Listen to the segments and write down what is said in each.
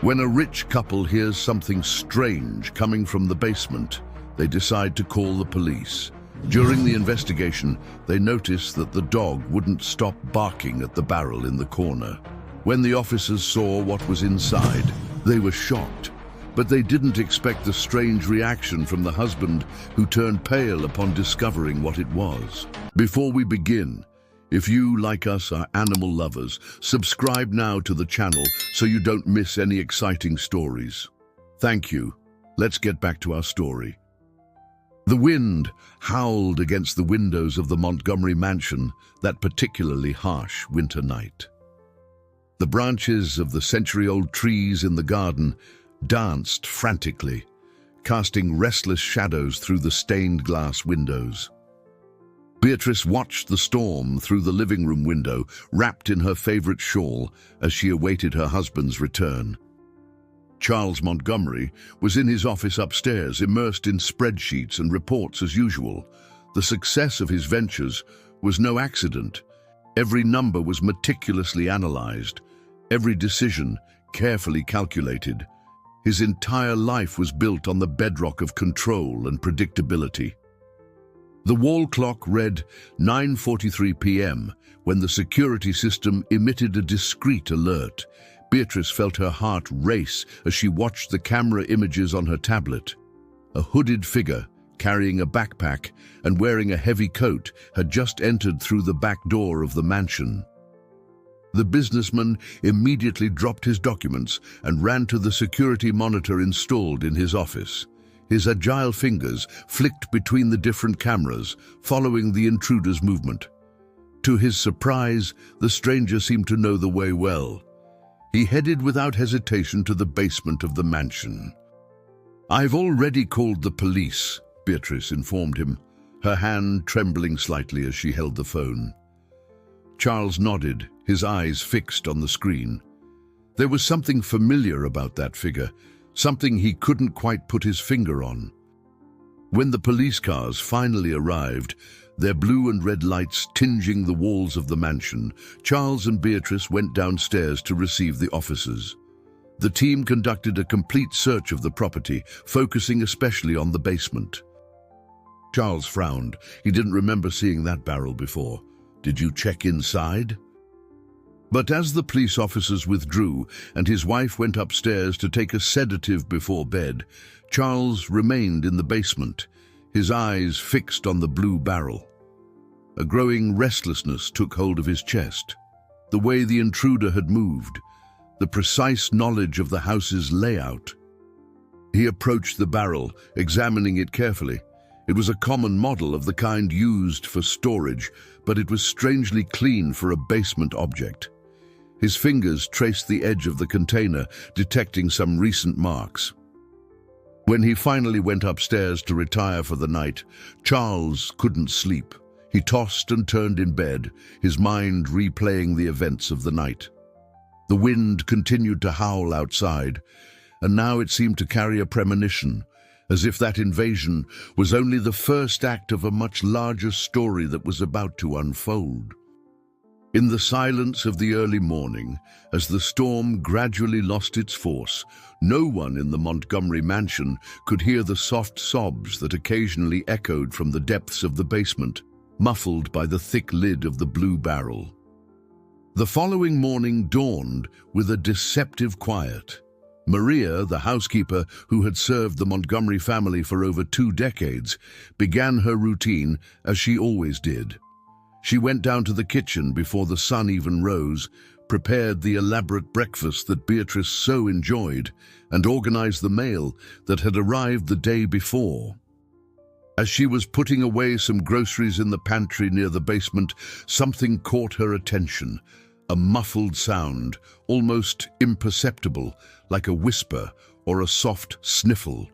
When a rich couple hears something strange coming from the basement, they decide to call the police. During the investigation, they notice that the dog wouldn't stop barking at the barrel in the corner. When the officers saw what was inside, they were shocked, but they didn't expect the strange reaction from the husband, who turned pale upon discovering what it was. Before we begin, if you, like us, are animal lovers, subscribe now to the channel so you don't miss any exciting stories. Thank you. Let's get back to our story. The wind howled against the windows of the Montgomery mansion that particularly harsh winter night. The branches of the century-old trees in the garden danced frantically, casting restless shadows through the stained glass windows. Beatrice watched the storm through the living room window, wrapped in her favorite shawl as she awaited her husband's return. Charles Montgomery was in his office upstairs, immersed in spreadsheets and reports as usual. The success of his ventures was no accident. Every number was meticulously analyzed, every decision carefully calculated. His entire life was built on the bedrock of control and predictability. The wall clock read 9:43 p.m. when the security system emitted a discreet alert. Beatrice felt her heart race as she watched the camera images on her tablet. A hooded figure, carrying a backpack and wearing a heavy coat, had just entered through the back door of the mansion. The businessman immediately dropped his documents and ran to the security monitor installed in his office. His agile fingers flicked between the different cameras, following the intruder's movement. To his surprise, the stranger seemed to know the way well. He headed without hesitation to the basement of the mansion. "I've already called the police," Beatrice informed him, her hand trembling slightly as she held the phone. Charles nodded, his eyes fixed on the screen. There was something familiar about that figure, something he couldn't quite put his finger on. When the police cars finally arrived, their blue and red lights tinging the walls of the mansion, Charles and Beatrice went downstairs to receive the officers. The team conducted a complete search of the property, focusing especially on the basement. Charles frowned. He didn't remember seeing that barrel before. "Did you check inside?" But as the police officers withdrew and his wife went upstairs to take a sedative before bed, Charles remained in the basement, his eyes fixed on the blue barrel. A growing restlessness took hold of his chest. The way the intruder had moved, the precise knowledge of the house's layout. He approached the barrel, examining it carefully. It was a common model of the kind used for storage, but it was strangely clean for a basement object. His fingers traced the edge of the container, detecting some recent marks. When he finally went upstairs to retire for the night, Charles couldn't sleep. He tossed and turned in bed, his mind replaying the events of the night. The wind continued to howl outside, and now it seemed to carry a premonition, as if that invasion was only the first act of a much larger story that was about to unfold. In the silence of the early morning, as the storm gradually lost its force, no one in the Montgomery mansion could hear the soft sobs that occasionally echoed from the depths of the basement, muffled by the thick lid of the blue barrel. The following morning dawned with a deceptive quiet. Maria, the housekeeper who had served the Montgomery family for over 2 decades, began her routine as she always did. She went down to the kitchen before the sun even rose, prepared the elaborate breakfast that Beatrice so enjoyed, and organized the mail that had arrived the day before. As she was putting away some groceries in the pantry near the basement, something caught her attention. A muffled sound, almost imperceptible, like a whisper or a soft sniffle.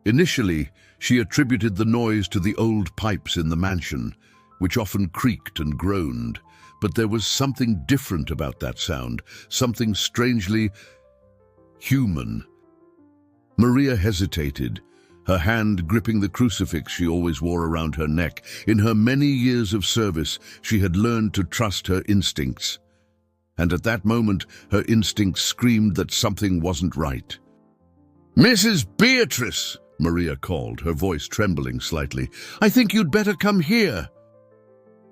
Initially, she attributed the noise to the old pipes in the mansion, which often creaked and groaned, but there was something different about that sound, something strangely human. Maria hesitated, her hand gripping the crucifix she always wore around her neck. In her many years of service, she had learned to trust her instincts. and at that moment her instincts screamed that something wasn't right. "Mrs. Beatrice," Maria called, her voice trembling slightly, "I think you'd better come here."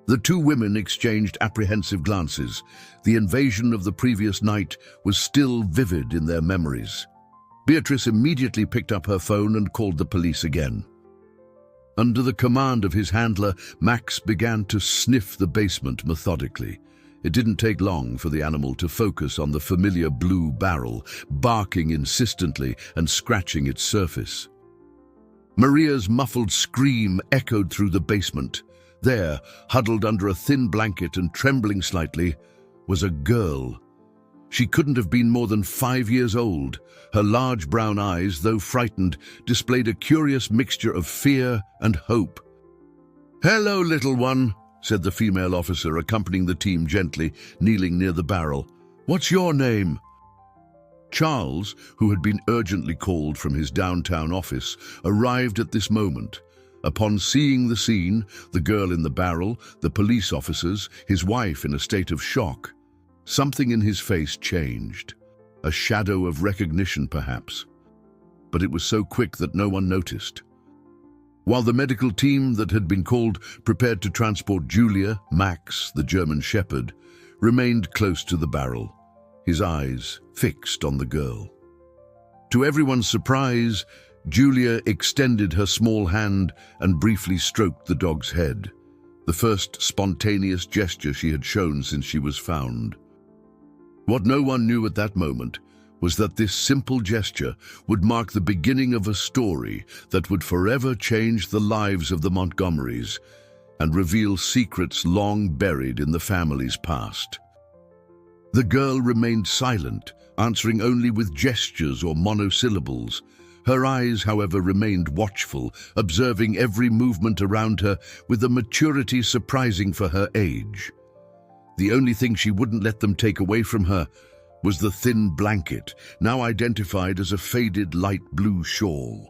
The two women exchanged apprehensive glances. The invasion of the previous night was still vivid in their memories. Beatrice immediately picked up her phone and called the police again. Under the command of his handler, Max began to sniff the basement methodically. It didn't take long for the animal to focus on the familiar blue barrel, barking insistently and scratching its surface. Maria's muffled scream echoed through the basement. There, huddled under a thin blanket and trembling slightly, was a girl. She couldn't have been more than 5 years old. Her large brown eyes, though frightened, displayed a curious mixture of fear and hope. "Hello, little one," said the female officer, accompanying the team gently, kneeling near the barrel. "What's your name?" Charles, who had been urgently called from his downtown office, arrived at this moment. Upon seeing the scene, the girl in the barrel, the police officers, his wife in a state of shock, something in his face changed. A shadow of recognition, perhaps. But it was so quick that no one noticed. While the medical team that had been called prepared to transport Julia, Max, the German shepherd, remained close to the barrel, his eyes fixed on the girl. To everyone's surprise, Julia extended her small hand and briefly stroked the dog's head, the first spontaneous gesture she had shown since she was found. What no one knew at that moment was that this simple gesture would mark the beginning of a story that would forever change the lives of the Montgomerys and reveal secrets long buried in the family's past. The girl remained silent, answering only with gestures or monosyllables. Her eyes, however, remained watchful, observing every movement around her with a maturity surprising for her age. The only thing she wouldn't let them take away from her was the thin blanket, now identified as a faded light blue shawl.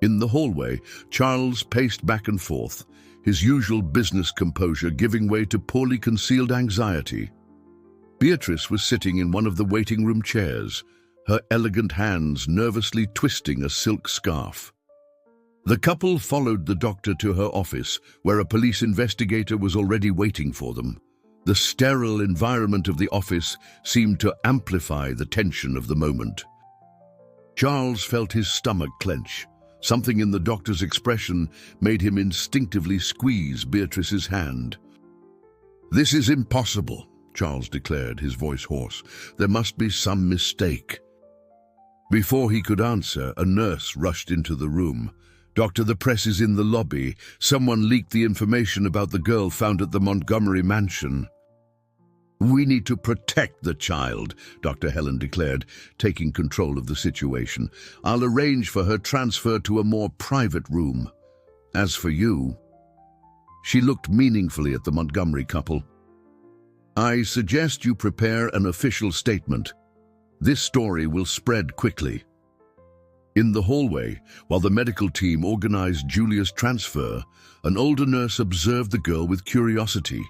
In the hallway, Charles paced back and forth, his usual business composure giving way to poorly concealed anxiety. Beatrice was sitting in one of the waiting room chairs, her elegant hands nervously twisting a silk scarf. The couple followed the doctor to her office, where a police investigator was already waiting for them. The sterile environment of the office seemed to amplify the tension of the moment. Charles felt his stomach clench. Something in the doctor's expression made him instinctively squeeze Beatrice's hand. "This is impossible," Charles declared, his voice hoarse. "There must be some mistake." Before he could answer, a nurse rushed into the room. "Doctor, the press is in the lobby. Someone leaked the information about the girl found at the Montgomery mansion." "We need to protect the child," Dr. Helen declared, taking control of the situation. "I'll arrange for her transfer to a more private room. As for you..." She looked meaningfully at the Montgomery couple. "I suggest you prepare an official statement. This story will spread quickly." In the hallway, while the medical team organized Julia's transfer, an older nurse observed the girl with curiosity.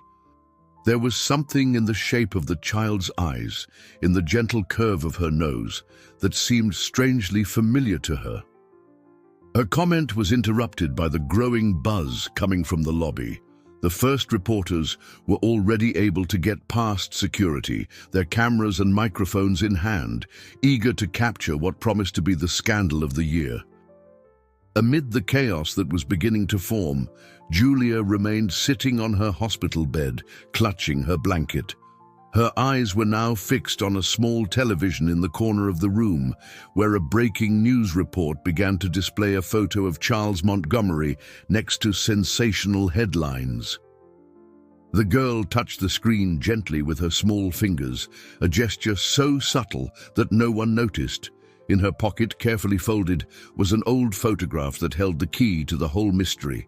There was something in the shape of the child's eyes, in the gentle curve of her nose, that seemed strangely familiar to her. Her comment was interrupted by the growing buzz coming from the lobby. The first reporters were already able to get past security, their cameras and microphones in hand, eager to capture what promised to be the scandal of the year. Amid the chaos that was beginning to form, Julia remained sitting on her hospital bed, clutching her blanket. Her eyes were now fixed on a small television in the corner of the room, where a breaking news report began to display a photo of Charles Montgomery next to sensational headlines. The girl touched the screen gently with her small fingers, a gesture so subtle that no one noticed. In her pocket, carefully folded, was an old photograph that held the key to the whole mystery,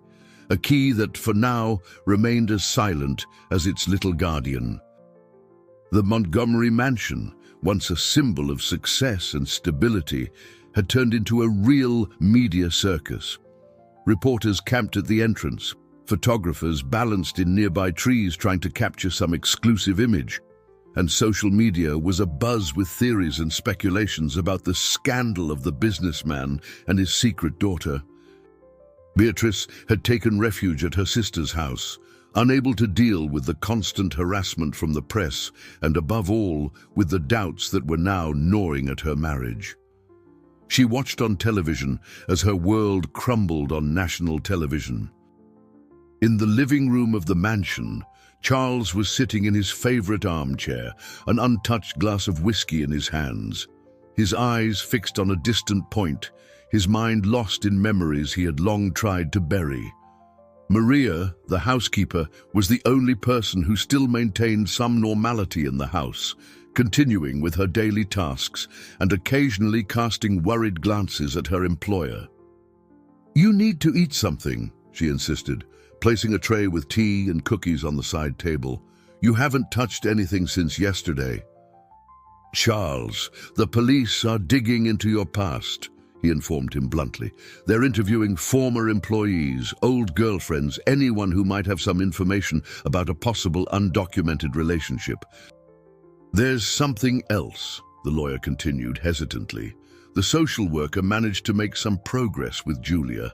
a key that, for now, remained as silent as its little guardian. The Montgomery mansion, once a symbol of success and stability, had turned into a real media circus. Reporters camped at the entrance, photographers balanced in nearby trees trying to capture some exclusive image. and social media was abuzz with theories and speculations about the scandal of the businessman and his secret daughter. Beatrice had taken refuge at her sister's house, unable to deal with the constant harassment from the press and, above all, with the doubts that were now gnawing at her marriage. She watched on television as her world crumbled on national television. In the living room of the mansion, Charles was sitting in his favorite armchair, an untouched glass of whiskey in his hands. His eyes fixed on a distant point, his mind lost in memories he had long tried to bury. Maria, the housekeeper, was the only person who still maintained some normality in the house, continuing with her daily tasks and occasionally casting worried glances at her employer. "You need to eat something," she insisted, placing a tray with tea and cookies on the side table. "You haven't touched anything since yesterday." "Charles, the police are digging into your past," he informed him bluntly. "They're interviewing former employees, old girlfriends, anyone who might have some information about a possible undocumented relationship." "There's something else," the lawyer continued hesitantly. "The social worker managed to make some progress with Julia.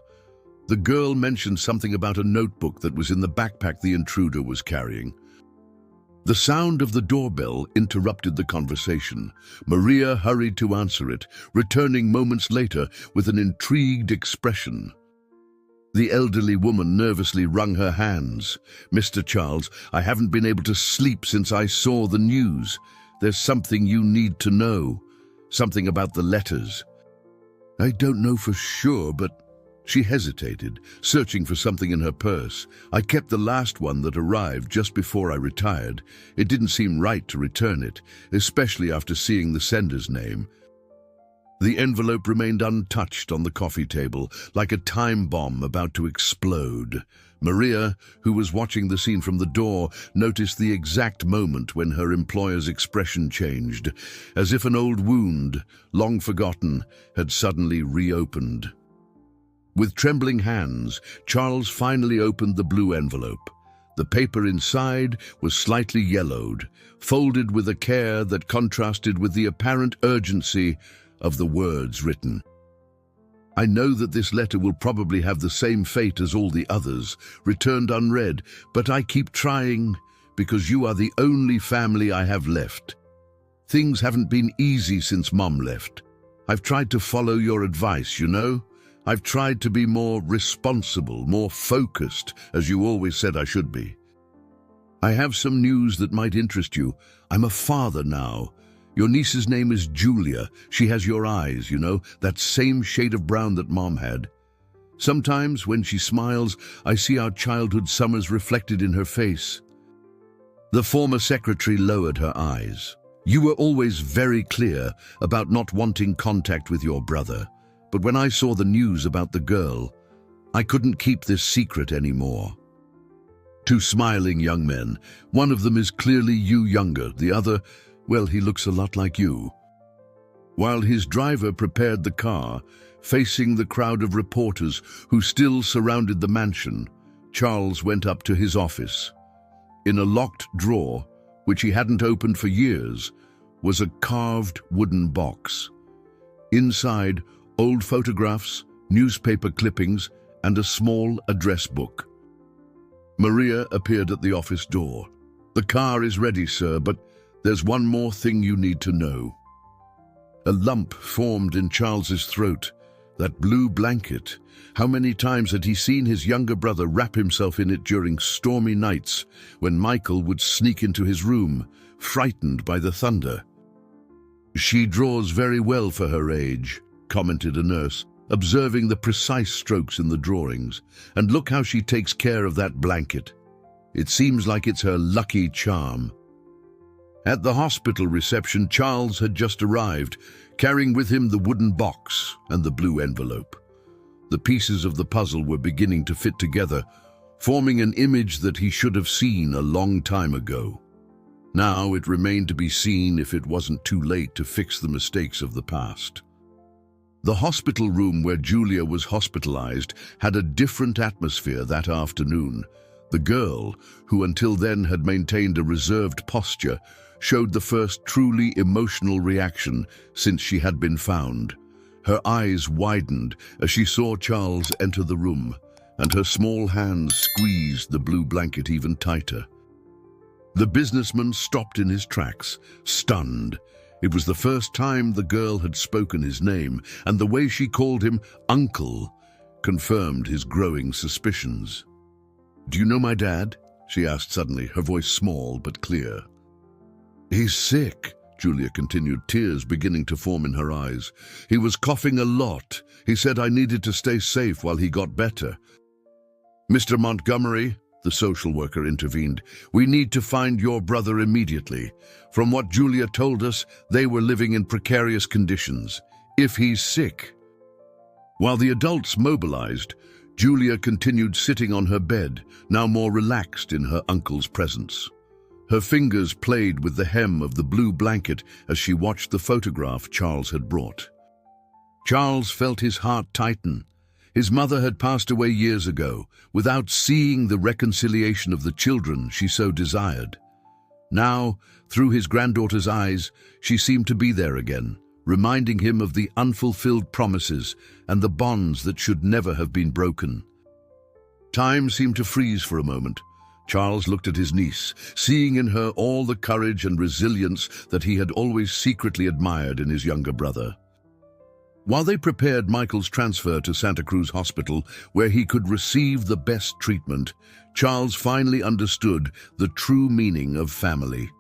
The girl mentioned something about a notebook that was in the backpack the intruder was carrying." The sound of the doorbell interrupted the conversation. Maria hurried to answer it, returning moments later with an intrigued expression. The elderly woman nervously wrung her hands. "Mr. Charles, I haven't been able to sleep since I saw the news. There's something you need to know. Something about the letters." "I don't know for sure, but..." She hesitated, searching for something in her purse. "I kept the last one that arrived just before I retired. It didn't seem right to return it, especially after seeing the sender's name." The envelope remained untouched on the coffee table, like a time bomb about to explode. Maria, who was watching the scene from the door, noticed the exact moment when her employer's expression changed, as if an old wound, long forgotten, had suddenly reopened. With trembling hands, Charles finally opened the blue envelope. The paper inside was slightly yellowed, folded with a care that contrasted with the apparent urgency of the words written. "I know that this letter will probably have the same fate as all the others, returned unread, but I keep trying because you are the only family I have left. Things haven't been easy since Mom left. I've tried to follow your advice, you know? I've tried to be more responsible, more focused, as you always said I should be. I have some news that might interest you. I'm a father now. Your niece's name is Julia. She has your eyes, you know, that same shade of brown that Mom had. Sometimes, when she smiles, I see our childhood summers reflected in her face." The former secretary lowered her eyes. "You were always very clear about not wanting contact with your brother. But when I saw the news about the girl, I couldn't keep this secret anymore." Two smiling young men. One of them is clearly you younger, the other, well, he looks a lot like you. While his driver prepared the car, facing the crowd of reporters who still surrounded the mansion, Charles went up to his office. In a locked drawer, which he hadn't opened for years, was a carved wooden box. Inside, old photographs, newspaper clippings, and a small address book. Maria appeared at the office door. "The car is ready, sir, but there's one more thing you need to know." A lump formed in Charles's throat. That blue blanket. How many times had he seen his younger brother wrap himself in it during stormy nights when Michael would sneak into his room, frightened by the thunder? "She draws very well for her age," commented a nurse, observing the precise strokes in the drawings. "And look how she takes care of that blanket. It seems like it's her lucky charm." At the hospital reception, Charles had just arrived, carrying with him the wooden box and the blue envelope. The pieces of the puzzle were beginning to fit together, forming an image that he should have seen a long time ago. Now it remained to be seen if it wasn't too late to fix the mistakes of the past. The hospital room where Julia was hospitalized had a different atmosphere that afternoon. The girl, who until then had maintained a reserved posture, showed the first truly emotional reaction since she had been found. Her eyes widened as she saw Charles enter the room, and her small hands squeezed the blue blanket even tighter. The businessman stopped in his tracks, stunned. It was the first time the girl had spoken his name, and the way she called him Uncle confirmed his growing suspicions. "Do you know my dad?" she asked suddenly, her voice small but clear. "He's sick," Julia continued, tears beginning to form in her eyes. "He was coughing a lot. He said I needed to stay safe while he got better." "Mr. Montgomery," the social worker intervened, "we need to find your brother immediately. From what Julia told us, they were living in precarious conditions. If he's sick..." While the adults mobilized, Julia continued sitting on her bed, now more relaxed in her uncle's presence. Her fingers played with the hem of the blue blanket as she watched the photograph Charles had brought. Charles felt his heart tighten. His mother had passed away years ago, without seeing the reconciliation of the children she so desired. Now, through his granddaughter's eyes, she seemed to be there again, reminding him of the unfulfilled promises and the bonds that should never have been broken. Time seemed to freeze for a moment. Charles looked at his niece, seeing in her all the courage and resilience that he had always secretly admired in his younger brother. While they prepared Michael's transfer to Santa Cruz Hospital, where he could receive the best treatment, Charles finally understood the true meaning of family,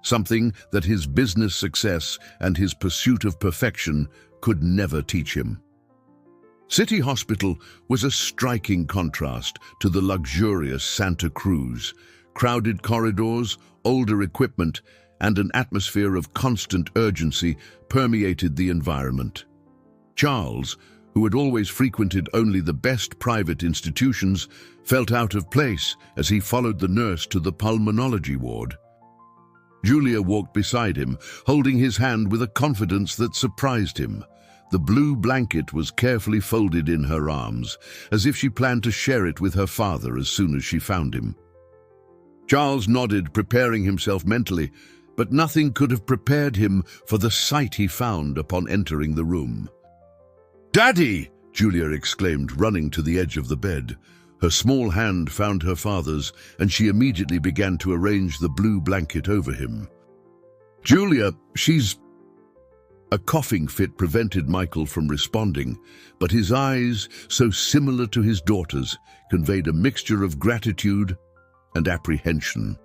something that his business success and his pursuit of perfection could never teach him. City Hospital was a striking contrast to the luxurious Santa Cruz. Crowded corridors, older equipment, and an atmosphere of constant urgency permeated the environment. Charles, who had always frequented only the best private institutions, felt out of place as he followed the nurse to the pulmonology ward. Julia walked beside him, holding his hand with a confidence that surprised him. The blue blanket was carefully folded in her arms, as if she planned to share it with her father as soon as she found him. Charles nodded, preparing himself mentally, but nothing could have prepared him for the sight he found upon entering the room. "Daddy!" Julia exclaimed, running to the edge of the bed. Her small hand found her father's, and she immediately began to arrange the blue blanket over him. "Julia, she's..." A coughing fit prevented Michael from responding, but his eyes, so similar to his daughter's, conveyed a mixture of gratitude and apprehension.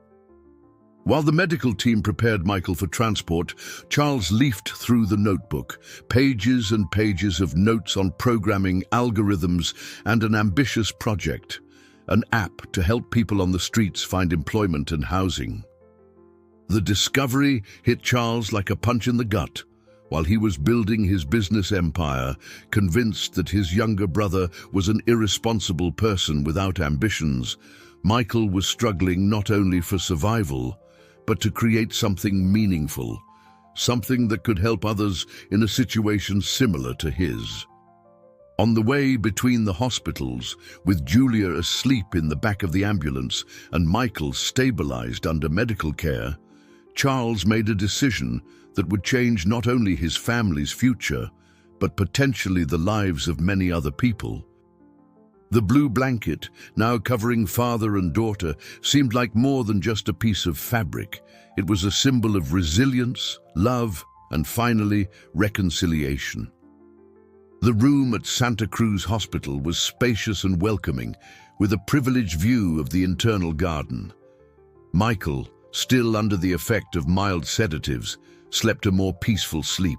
While the medical team prepared Michael for transport, Charles leafed through the notebook, pages and pages of notes on programming, algorithms, and an ambitious project, an app to help people on the streets find employment and housing. The discovery hit Charles like a punch in the gut. While he was building his business empire, convinced that his younger brother was an irresponsible person without ambitions, Michael was struggling not only for survival, but to create something meaningful, something that could help others in a situation similar to his. On the way between the hospitals, with Julia asleep in the back of the ambulance and Michael stabilized under medical care, Charles made a decision that would change not only his family's future, but potentially the lives of many other people. The blue blanket, now covering father and daughter, seemed like more than just a piece of fabric. It was a symbol of resilience, love, and finally, reconciliation. The room at Santa Cruz Hospital was spacious and welcoming, with a privileged view of the internal garden. Michael, still under the effect of mild sedatives, slept a more peaceful sleep,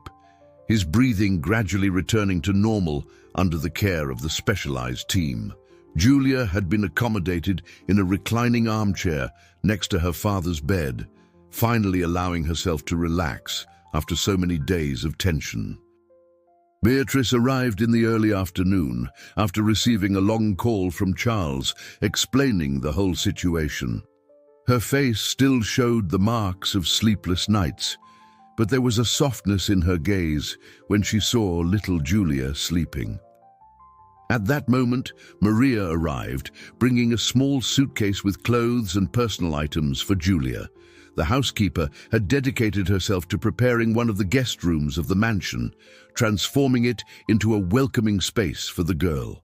his breathing gradually returning to normal under the care of the specialized team. Julia had been accommodated in a reclining armchair next to her father's bed, finally allowing herself to relax after so many days of tension. Beatrice arrived in the early afternoon after receiving a long call from Charles explaining the whole situation. Her face still showed the marks of sleepless nights, but there was a softness in her gaze when she saw little Julia sleeping. At that moment, Maria arrived, bringing a small suitcase with clothes and personal items for Julia. The housekeeper had dedicated herself to preparing one of the guest rooms of the mansion, transforming it into a welcoming space for the girl.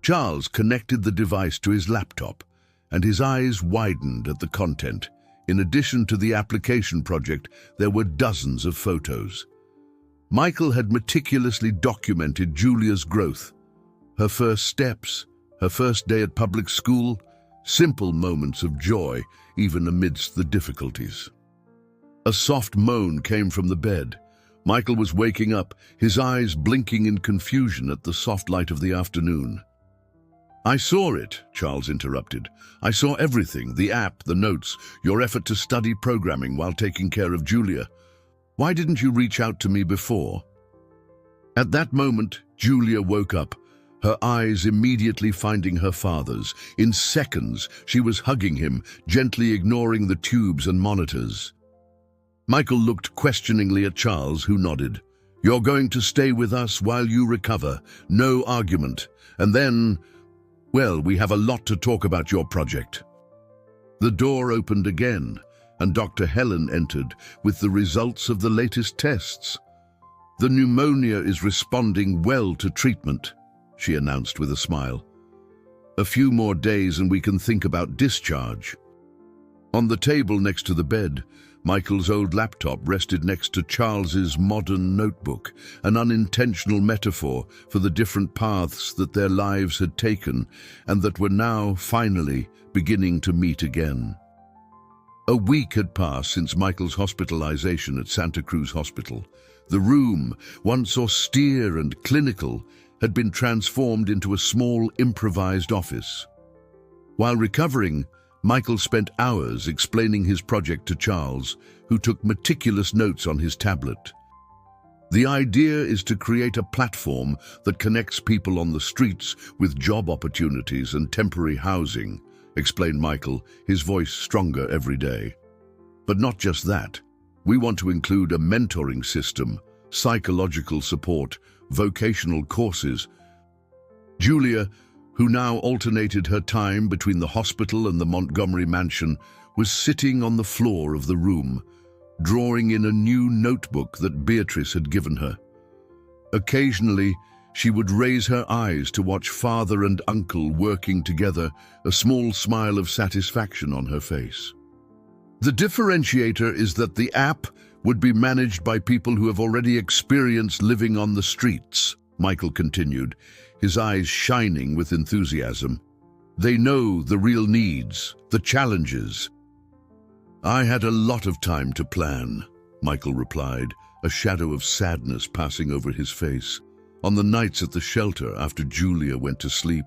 Charles connected the device to his laptop, and his eyes widened at the content. In addition to the application project, there were dozens of photos. Michael had meticulously documented Julia's growth, her first steps, her first day at public school, simple moments of joy, even amidst the difficulties. A soft moan came from the bed. Michael was waking up, his eyes blinking in confusion at the soft light of the afternoon. "I saw it," Charles interrupted. "I saw everything, the app, the notes, your effort to study programming while taking care of Julia. Why didn't you reach out to me before?" At that moment, Julia woke up, her eyes immediately finding her father's. In seconds, she was hugging him, gently ignoring the tubes and monitors. Michael looked questioningly at Charles, who nodded. "You're going to stay with us while you recover. No argument. And then, well, we have a lot to talk about your project." The door opened again, and Dr. Helen entered with the results of the latest tests. "The pneumonia is responding well to treatment," she announced with a smile. "A few more days and we can think about discharge." On the table next to the bed, Michael's old laptop rested next to Charles's modern notebook, an unintentional metaphor for the different paths that their lives had taken and that were now, finally, beginning to meet again. A week had passed since Michael's hospitalization at Santa Cruz Hospital. The room, once austere and clinical, had been transformed into a small, improvised office. While recovering, Michael spent hours explaining his project to Charles, who took meticulous notes on his tablet. "The idea is to create a platform that connects people on the streets with job opportunities and temporary housing," explained Michael, his voice stronger every day. "But not just that. We want to include a mentoring system, psychological support, vocational courses." Julia, who now alternated her time between the hospital and the Montgomery mansion, was sitting on the floor of the room, drawing in a new notebook that Beatrice had given her. Occasionally, she would raise her eyes to watch father and uncle working together, a small smile of satisfaction on her face. "The differentiator is that the app would be managed by people who have already experienced living on the streets," Michael continued, his eyes shining with enthusiasm. "They know the real needs, the challenges." "I had a lot of time to plan," Michael replied, a shadow of sadness passing over his face, "on the nights at the shelter after Julia went to sleep."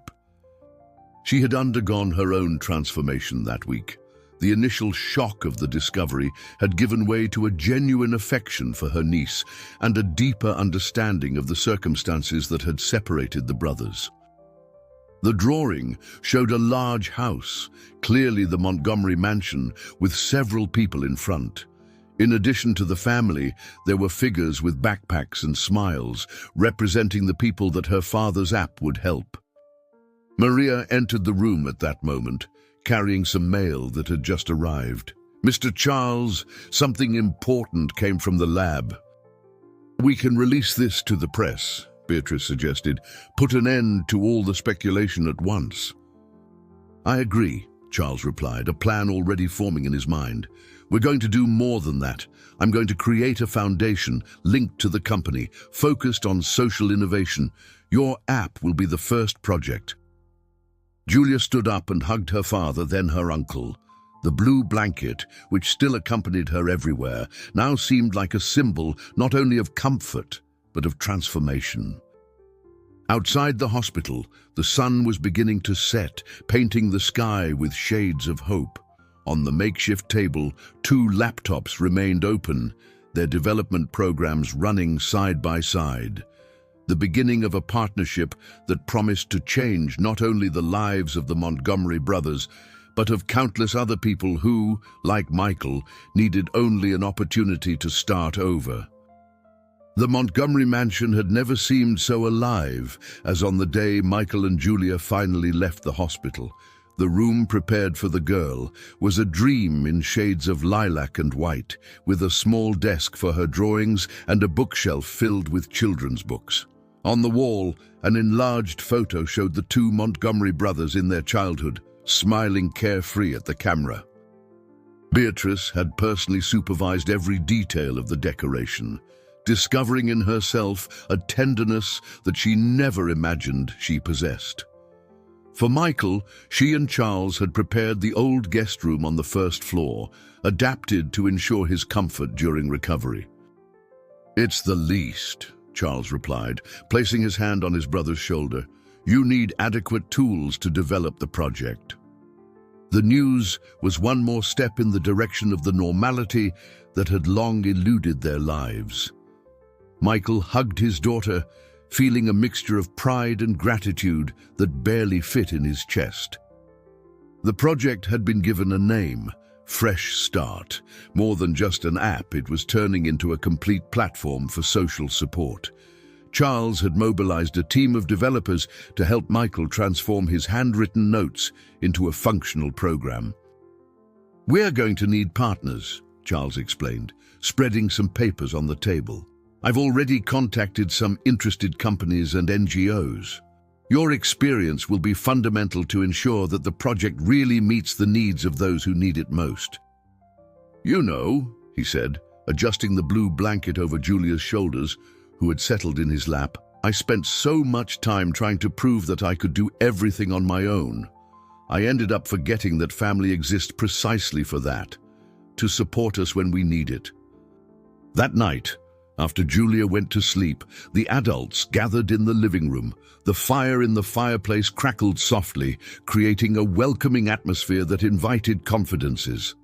She had undergone her own transformation that week. The initial shock of the discovery had given way to a genuine affection for her niece and a deeper understanding of the circumstances that had separated the brothers. The drawing showed a large house, clearly the Montgomery mansion, with several people in front. In addition to the family, there were figures with backpacks and smiles, representing the people that her father's app would help. Maria entered the room at that moment, carrying some mail that had just arrived. "Mr. Charles, something important came from the lab." "We can release this to the press," Beatrice suggested. "Put an end to all the speculation at once." "I agree," Charles replied, a plan already forming in his mind. "We're going to do more than that. I'm going to create a foundation linked to the company, focused on social innovation. Your app will be the first project." Julia stood up and hugged her father, then her uncle. The blue blanket, which still accompanied her everywhere, now seemed like a symbol not only of comfort, but of transformation. Outside the hospital, the sun was beginning to set, painting the sky with shades of hope. On the makeshift table, 2 laptops remained open, their development programs running side by side. The beginning of a partnership that promised to change not only the lives of the Montgomery brothers, but of countless other people who, like Michael, needed only an opportunity to start over. The Montgomery mansion had never seemed so alive as on the day Michael and Julia finally left the hospital. The room prepared for the girl was a dream in shades of lilac and white, with a small desk for her drawings and a bookshelf filled with children's books. On the wall, an enlarged photo showed the two Montgomery brothers in their childhood, smiling carefree at the camera. Beatrice had personally supervised every detail of the decoration, discovering in herself a tenderness that she never imagined she possessed. For Michael, she and Charles had prepared the old guest room on the first floor, adapted to ensure his comfort during recovery. "It's the least," Charles replied, placing his hand on his brother's shoulder. "You need adequate tools to develop the project." The news was one more step in the direction of the normality that had long eluded their lives. Michael hugged his daughter, feeling a mixture of pride and gratitude that barely fit in his chest. The project had been given a name, Fresh Start. More than just an app, it was turning into a complete platform for social support. Charles had mobilized a team of developers to help Michael transform his handwritten notes into a functional program. "We're going to need partners," Charles explained, spreading some papers on the table. "I've already contacted some interested companies and NGOs. Your experience will be fundamental to ensure that the project really meets the needs of those who need it most." "You know," he said, adjusting the blue blanket over Julia's shoulders, who had settled in his lap, "I spent so much time trying to prove that I could do everything on my own. I ended up forgetting that family exists precisely for that, to support us when we need it." That night, after Julia went to sleep, the adults gathered in the living room. The fire in the fireplace crackled softly, creating a welcoming atmosphere that invited confidences.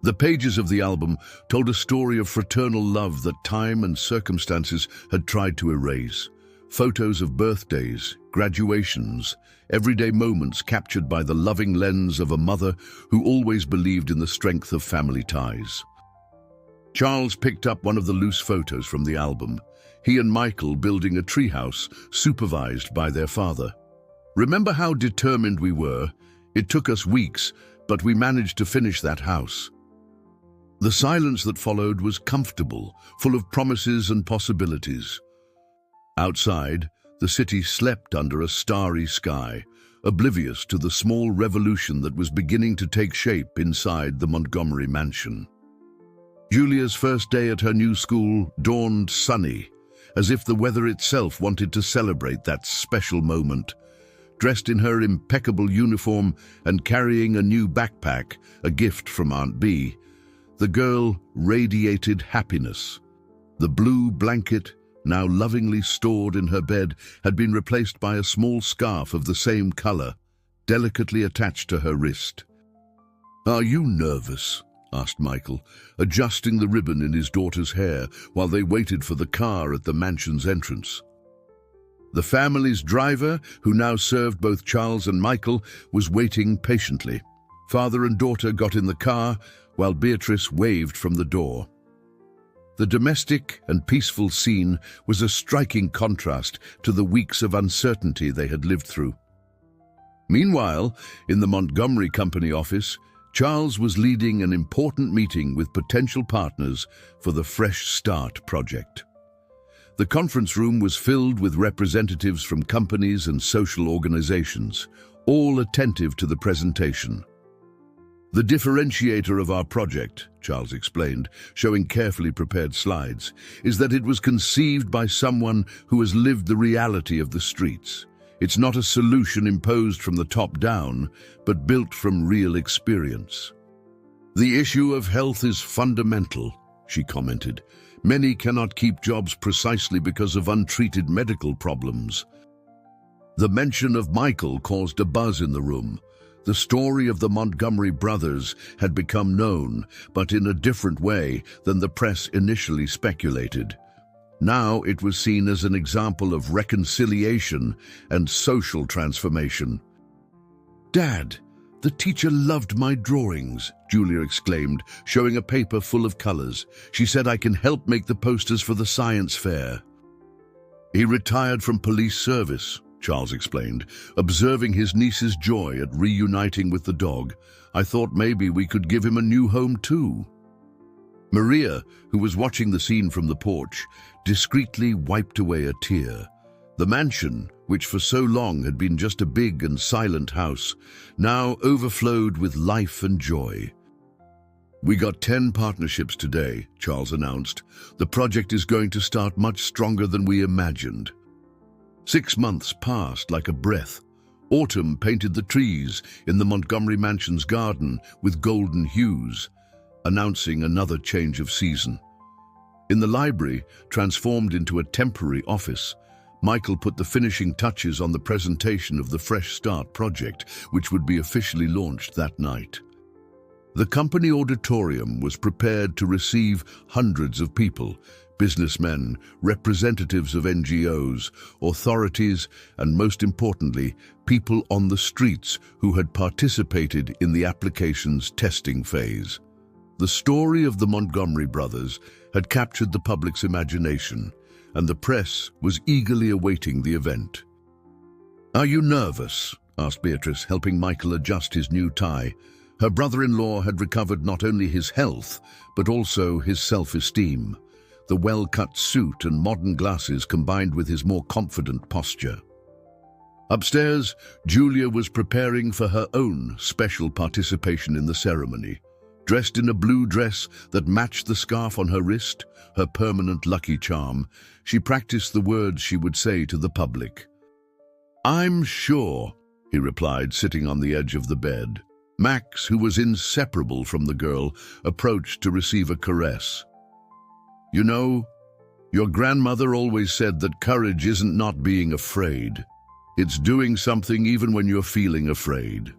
The pages of the album told a story of fraternal love that time and circumstances had tried to erase. Photos of birthdays, graduations, everyday moments captured by the loving lens of a mother who always believed in the strength of family ties. Charles picked up one of the loose photos from the album. He and Michael building a treehouse supervised by their father. "Remember how determined we were? It took us weeks, but we managed to finish that house." The silence that followed was comfortable, full of promises and possibilities. Outside, the city slept under a starry sky, oblivious to the small revolution that was beginning to take shape inside the Montgomery mansion. Julia's first day at her new school dawned sunny, as if the weather itself wanted to celebrate that special moment. Dressed in her impeccable uniform and carrying a new backpack, a gift from Aunt Bee, the girl radiated happiness. The blue blanket, now lovingly stored in her bed, had been replaced by a small scarf of the same color, delicately attached to her wrist. "Are you nervous?" asked Michael, adjusting the ribbon in his daughter's hair while they waited for the car at the mansion's entrance. The family's driver, who now served both Charles and Michael, was waiting patiently. Father and daughter got in the car while Beatrice waved from the door. The domestic and peaceful scene was a striking contrast to the weeks of uncertainty they had lived through. Meanwhile, in the Montgomery Company office, Charles was leading an important meeting with potential partners for the Fresh Start project. The conference room was filled with representatives from companies and social organizations, all attentive to the presentation. "The differentiator of our project," Charles explained, showing carefully prepared slides, "is that it was conceived by someone who has lived the reality of the streets. It's not a solution imposed from the top down, but built from real experience." "The issue of health is fundamental," she commented. "Many cannot keep jobs precisely because of untreated medical problems." The mention of Michael caused a buzz in the room. The story of the Montgomery brothers had become known, but in a different way than the press initially speculated. Now it was seen as an example of reconciliation and social transformation. "Dad, the teacher loved my drawings," Julia exclaimed, showing a paper full of colors. "She said I can help make the posters for the science fair." "He retired from police service," Charles explained, observing his niece's joy at reuniting with the dog. I thought maybe we could give him a new home too. Maria, who was watching the scene from the porch, discreetly wiped away a tear. The mansion, which for so long had been just a big and silent house, now overflowed with life and joy. We got 10 partnerships today, Charles announced. The project is going to start much stronger than we imagined. 6 months passed like a breath. Autumn painted the trees in the Montgomery Mansion's garden with golden hues, announcing another change of season. In the library, transformed into a temporary office, Michael put the finishing touches on the presentation of the Fresh Start project, which would be officially launched that night. The company auditorium was prepared to receive hundreds of people, businessmen, representatives of NGOs, authorities, and most importantly, people on the streets who had participated in the application's testing phase. The story of the Montgomery brothers had captured the public's imagination, and the press was eagerly awaiting the event. "Are you nervous?" asked Beatrice, helping Michael adjust his new tie. Her brother-in-law had recovered not only his health, but also his self-esteem. The well-cut suit and modern glasses combined with his more confident posture. Upstairs, Julia was preparing for her own special participation in the ceremony. Dressed in a blue dress that matched the scarf on her wrist, her permanent lucky charm, she practiced the words she would say to the public. "I'm sure," he replied, sitting on the edge of the bed. Max, who was inseparable from the girl, approached to receive a caress. "You know, your grandmother always said that courage isn't not being afraid. It's doing something even when you're feeling afraid."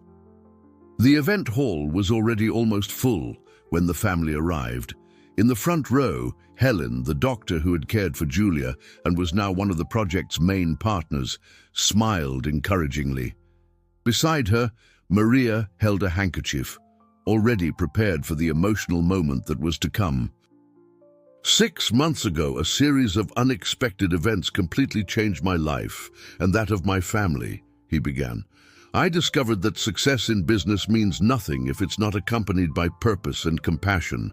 The event hall was already almost full when the family arrived. In the front row, Helen, the doctor who had cared for Julia and was now one of the project's main partners, smiled encouragingly. Beside her, Maria held a handkerchief, already prepared for the emotional moment that was to come. 6 months ago, a series of unexpected events completely changed my life and that of my family, he began. I discovered that success in business means nothing if it's not accompanied by purpose and compassion.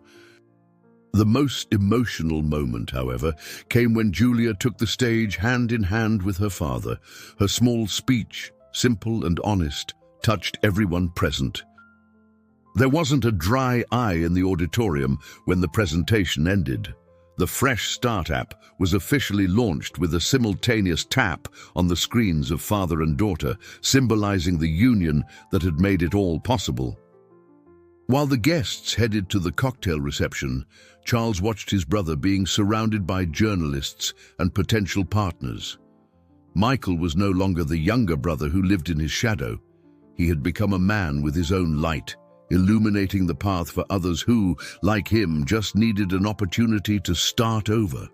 The most emotional moment, however, came when Julia took the stage hand in hand with her father. Her small speech, simple and honest, touched everyone present. There wasn't a dry eye in the auditorium when the presentation ended. The Fresh Start app was officially launched with a simultaneous tap on the screens of father and daughter, symbolizing the union that had made it all possible. While the guests headed to the cocktail reception, Charles watched his brother being surrounded by journalists and potential partners. Michael was no longer the younger brother who lived in his shadow. He had become a man with his own light, illuminating the path for others who, like him, just needed an opportunity to start over.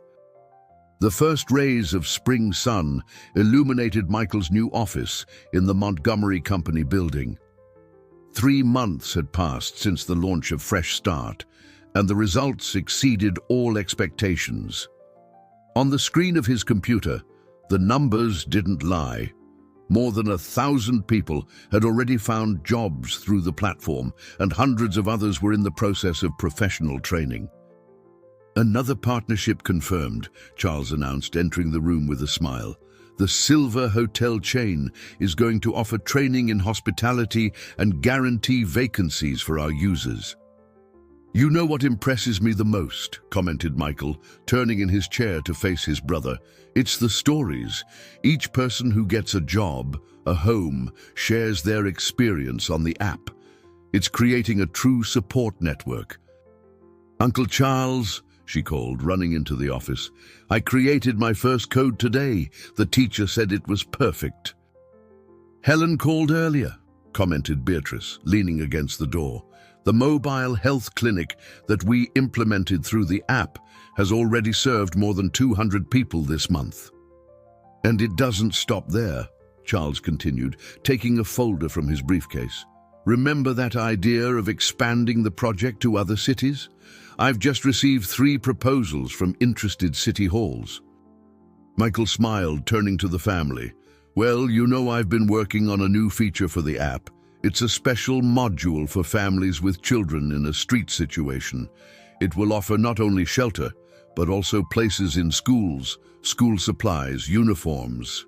The first rays of spring sun illuminated Michael's new office in the Montgomery Company building. 3 months had passed since the launch of Fresh Start, and the results exceeded all expectations. On the screen of his computer, the numbers didn't lie. More than 1,000 people had already found jobs through the platform, and hundreds of others were in the process of professional training. Another partnership confirmed, Charles announced, entering the room with a smile. The Silver Hotel chain is going to offer training in hospitality and guarantee vacancies for our users. "You know what impresses me the most," commented Michael, turning in his chair to face his brother. "It's the stories. Each person who gets a job, a home, shares their experience on the app. It's creating a true support network." "Uncle Charles," she called, running into the office, "I created my first code today. The teacher said it was perfect." "Helen called earlier," commented Beatrice, leaning against the door. "The mobile health clinic that we implemented through the app has already served more than 200 people this month." "And it doesn't stop there," Charles continued, taking a folder from his briefcase. "Remember that idea of expanding the project to other cities? I've just received 3 proposals from interested city halls." Michael smiled, turning to the family. Well, you know I've been working on a new feature for the app. It's a special module for families with children in a street situation. It will offer not only shelter, but also places in schools, school supplies, uniforms.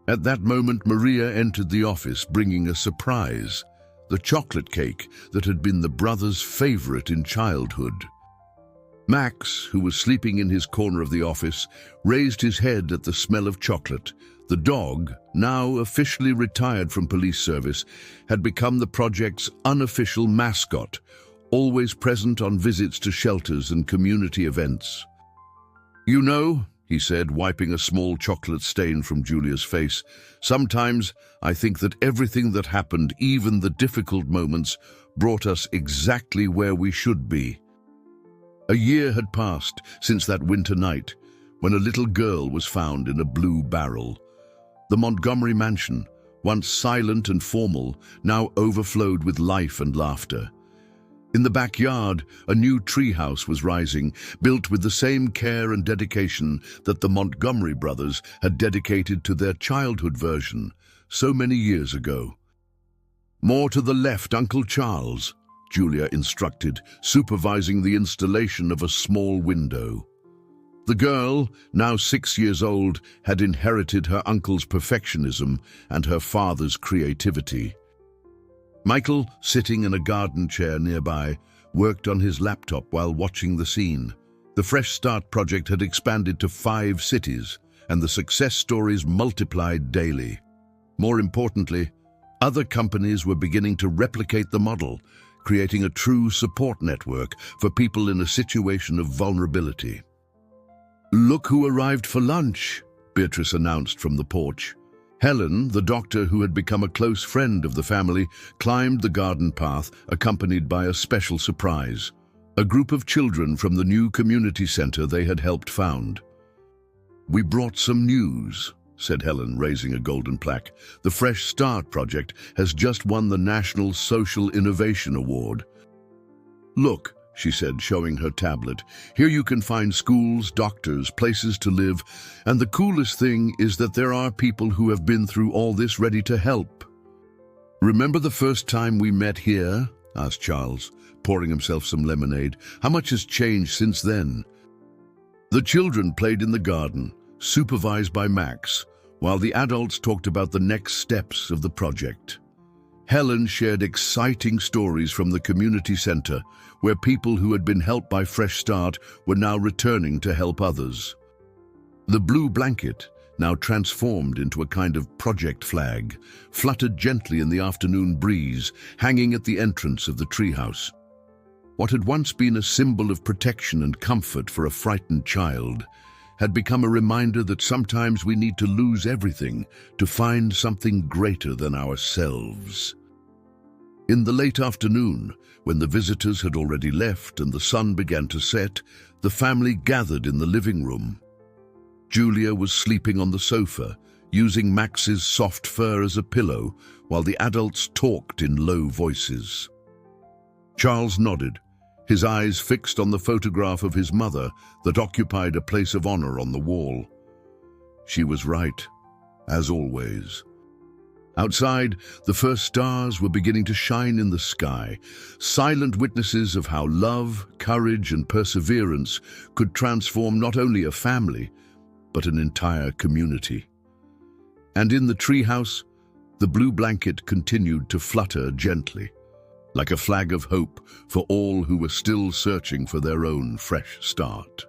At that moment, Maria entered the office bringing a surprise, the chocolate cake that had been the brothers' favorite in childhood. Max, who was sleeping in his corner of the office, raised his head at the smell of chocolate. The dog, now officially retired from police service, had become the project's unofficial mascot, always present on visits to shelters and community events. "You know," he said, wiping a small chocolate stain from Julia's face, "sometimes I think that everything that happened, even the difficult moments, brought us exactly where we should be." A year had passed since that winter night, when a little girl was found in a blue barrel. The Montgomery mansion, once silent and formal, now overflowed with life and laughter. In the backyard, a new treehouse was rising, built with the same care and dedication that the Montgomery brothers had dedicated to their childhood version so many years ago. "More to the left, Uncle Charles," Julia instructed, supervising the installation of a small window. The girl, now 6 years old, had inherited her uncle's perfectionism and her father's creativity. Michael, sitting in a garden chair nearby, worked on his laptop while watching the scene. The Fresh Start project had expanded to 5 cities, and the success stories multiplied daily. More importantly, other companies were beginning to replicate the model, creating a true support network for people in a situation of vulnerability. "Look who arrived for lunch," Beatrice announced from the porch. Helen, the doctor who had become a close friend of the family, climbed the garden path, accompanied by a special surprise, a group of children from the new community center they had helped found. "We brought some news," said Helen, raising a golden plaque. "The Fresh Start project has just won the National Social Innovation Award." "Look," she said, showing her tablet. "Here you can find schools, doctors, places to live, and the coolest thing is that there are people who have been through all this ready to help." "Remember the first time we met here?" asked Charles, pouring himself some lemonade. "How much has changed since then?" The children played in the garden, supervised by Max, while the adults talked about the next steps of the project. Helen shared exciting stories from the community center, where people who had been helped by Fresh Start were now returning to help others. The blue blanket, now transformed into a kind of project flag, fluttered gently in the afternoon breeze, hanging at the entrance of the treehouse. What had once been a symbol of protection and comfort for a frightened child had become a reminder that sometimes we need to lose everything to find something greater than ourselves. In the late afternoon, when the visitors had already left and the sun began to set, the family gathered in the living room. Julia was sleeping on the sofa, using Max's soft fur as a pillow, while the adults talked in low voices. Charles nodded, his eyes fixed on the photograph of his mother that occupied a place of honor on the wall. She was right, as always. Outside, the first stars were beginning to shine in the sky, silent witnesses of how love, courage, and perseverance could transform not only a family, but an entire community. And in the treehouse, the blue blanket continued to flutter gently, like a flag of hope for all who were still searching for their own fresh start.